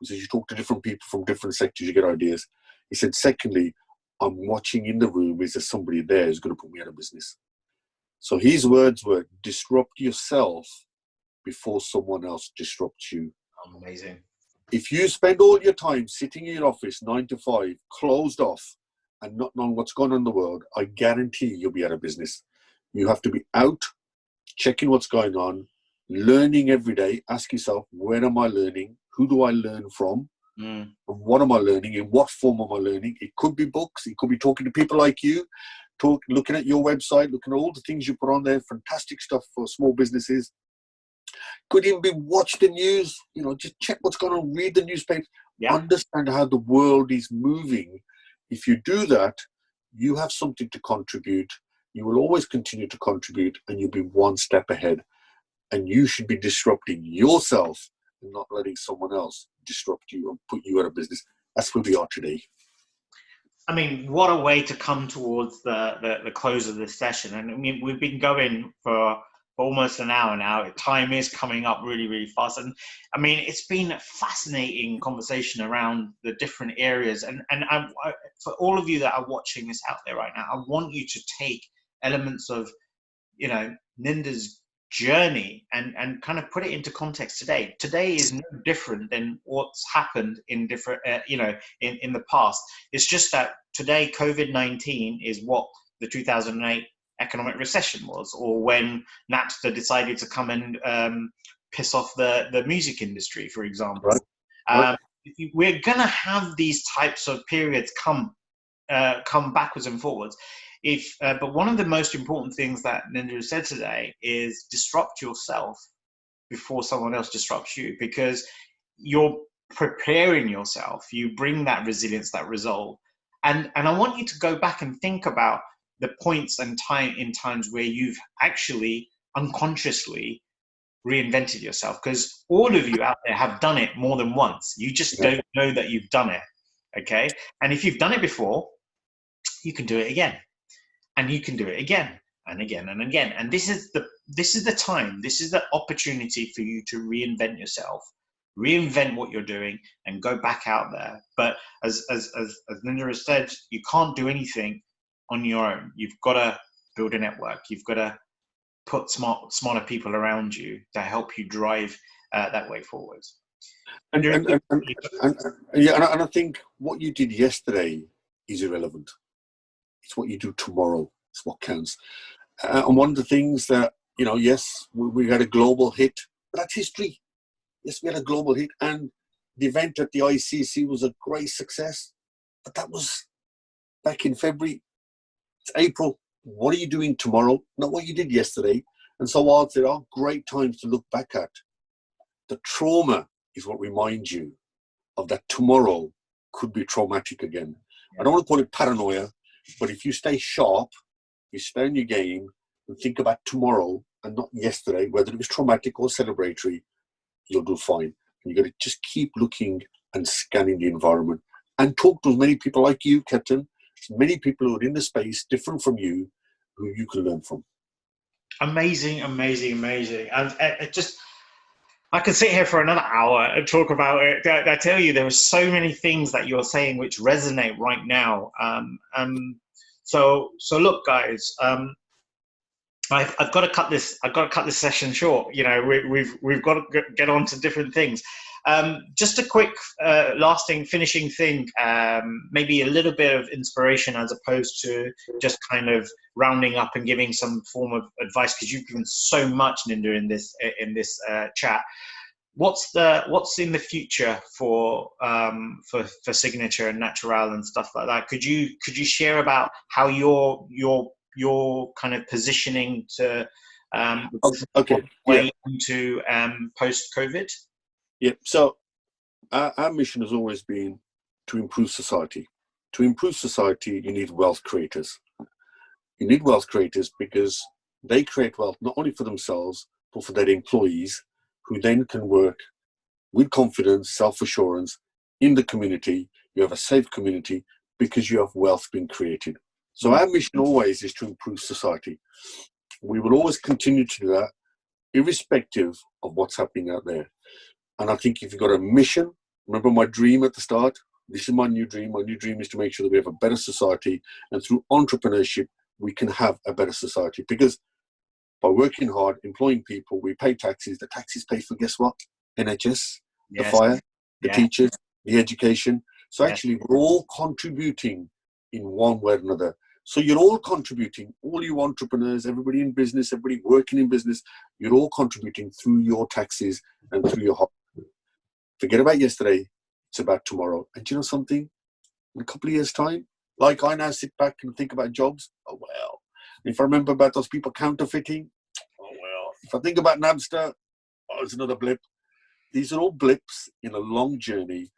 because you talk to different people from different sectors, you get ideas. He said, secondly, I'm watching in the room, is there somebody there who's going to put me out of business? So his words were, disrupt yourself before someone else disrupts you. Amazing. If you spend all your time sitting in your office 9 to 5, closed off, and not knowing what's going on in the world, I guarantee you'll be out of business. You have to be out, checking what's going on, learning every day. Ask yourself, where am I learning? Who do I learn from? Mm. And what am I learning? In what form am I learning? It could be books. It could be talking to people like you, looking at your website, looking at all the things you put on there, fantastic stuff for small businesses. Could even be watch the news, just check what's going on, read the newspaper, understand how the world is moving. If you do that, you have something to contribute. You will always continue to contribute, and you'll be one step ahead. And you should be disrupting yourself and not letting someone else disrupt you and put you out of business. That's where we are today. I mean, what a way to come towards the close of this session. And I mean, we've been going for almost an hour now. Time is coming up really, really fast. And I mean, it's been a fascinating conversation around the different areas. And for all of you that are watching this out there right now, I want you to take elements of, Ninder's journey and kind of put it into context today. Today is no different than what's happened in different, in the past. It's just that today COVID-19 is what the 2008 economic recession was, or when Napster decided to come and piss off the music industry, for example. Right. We're gonna have these types of periods come backwards and forwards. But one of the most important things that Ninder said today is disrupt yourself before someone else disrupts you, because you're preparing yourself. You bring that resilience, that resolve. And I want you to go back and think about the points and times where you've actually unconsciously reinvented yourself, because all of you out there have done it more than once. You just don't know that you've done it. Okay. And if you've done it before, you can do it again. And you can do it again and again and again. And this is the time, this is the opportunity for you to reinvent yourself, reinvent what you're doing, and go back out there. But as Ninder has said, you can't do anything on your own. You've got to build a network. You've got to put smarter people around you to help you drive that way forward. And I think what you did yesterday is irrelevant. It's what you do tomorrow. It's what counts. And one of the things that, yes, we had a global hit, but that's history. Yes, we had a global hit, and the event at the ICC was a great success. But that was back in February. It's April. What are you doing tomorrow? Not what you did yesterday. And so whilst there are great times to look back at, the trauma is what reminds you of that tomorrow could be traumatic again. I don't want to call it paranoia, but if you stay sharp, you stay on your game and think about tomorrow and not yesterday, whether it was traumatic or celebratory, you'll do fine. And you got to just keep looking and scanning the environment and talk to as many people like you, Captain, many people who are in the space different from you, who you can learn from. Amazing, amazing, amazing. And I could sit here for another hour and talk about it. I tell you, there are so many things that you're saying which resonate right now. So look, guys, I've got to cut this. I've got to cut this session short. We've got to get on to different things. Just a quick, lasting, finishing thing. Maybe a little bit of inspiration as opposed to just kind of rounding up and giving some form of advice, because you've given so much, Ninder, in this chat. What's in the future for Signature and Natural and stuff like that? Could you share about how you're kind of positioning to way into post-COVID? Yeah, so our mission has always been to improve society. To improve society, you need wealth creators. You need wealth creators because they create wealth not only for themselves, but for their employees, who then can work with confidence, self-assurance in the community. You have a safe community because you have wealth being created. So our mission always is to improve society. We will always continue to do that, irrespective of what's happening out there. And I think if you've got a mission, remember my dream at the start, this is my new dream. My new dream is to make sure that we have a better society. And through entrepreneurship, we can have a better society. Because by working hard, employing people, we pay taxes. The taxes pay for, guess what? NHS, the fire, the teachers, the education. So actually, we're all contributing in one way or another. So you're all contributing, all you entrepreneurs, everybody in business, everybody working in business, you're all contributing through your taxes and through your hard. Forget about yesterday. It's about tomorrow. And do you know something? In a couple of years' time, like I now sit back and think about jobs. Oh, well. If I remember about those people counterfeiting, oh, well. If I think about Napster, oh, it's another blip. These are all blips in a long journey.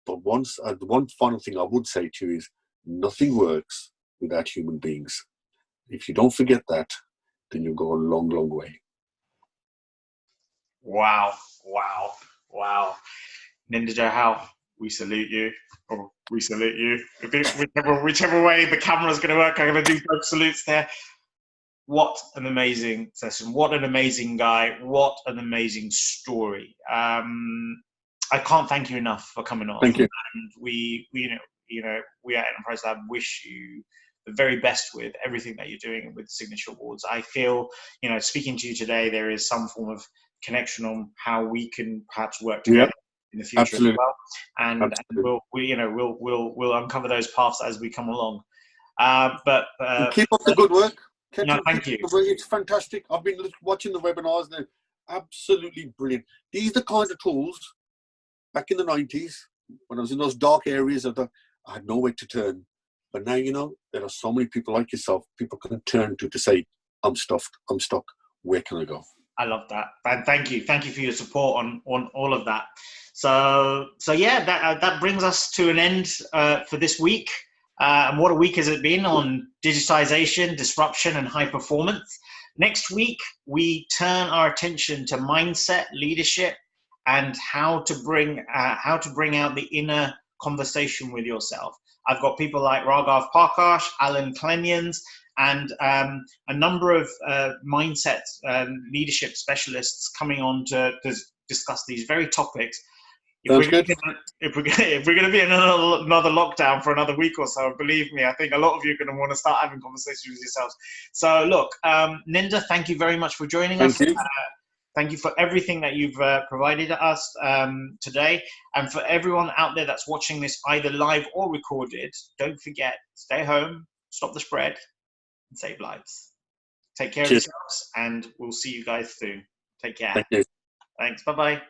But one final thing I would say to you is nothing works without human beings. If you don't forget that, then you'll go a long, long way. Wow, wow, wow. Ninder Johal, we salute you. Or we salute you. Whichever way the camera's going to work, I'm going to do both salutes there. What an amazing session. What an amazing guy. What an amazing story. I can't thank you enough for coming on. Thank you. And we at Enterprise Lab wish you the very best with everything that you're doing with the Signature Awards. I feel, speaking to you today, there is some form of connection on how we can perhaps work together in the future absolutely. as well. And we'll uncover those paths as we come along. But keep up the good work. Thank you. It's fantastic. I've been watching the webinars now. Absolutely brilliant. These are the kind of tools back in the 90s when I was in those dark areas I had nowhere to turn. But now, there are so many people like yourself, people can turn to say, I'm stuffed, I'm stuck. Where can I go? I love that. And thank you for your support on all of that. So yeah, that brings us to an end for this week. And what a week has it been on digitization, disruption, and high performance. Next week, we turn our attention to mindset, leadership, and how to bring out the inner conversation with yourself. I've got people like Raghav Parkash, Alan Klenyans, and a number of mindset leadership specialists coming on to discuss these very topics. If we're going to be in another lockdown for another week or so, believe me, I think a lot of you are going to want to start having conversations with yourselves. So look, Ninder, thank you very much for joining us. Thank you for everything that you've provided us today. And for everyone out there that's watching this either live or recorded, don't forget, stay home, stop the spread, and save lives. Take care of yourselves, and we'll see you guys soon. Take care. Thank you. Thanks. Bye-bye.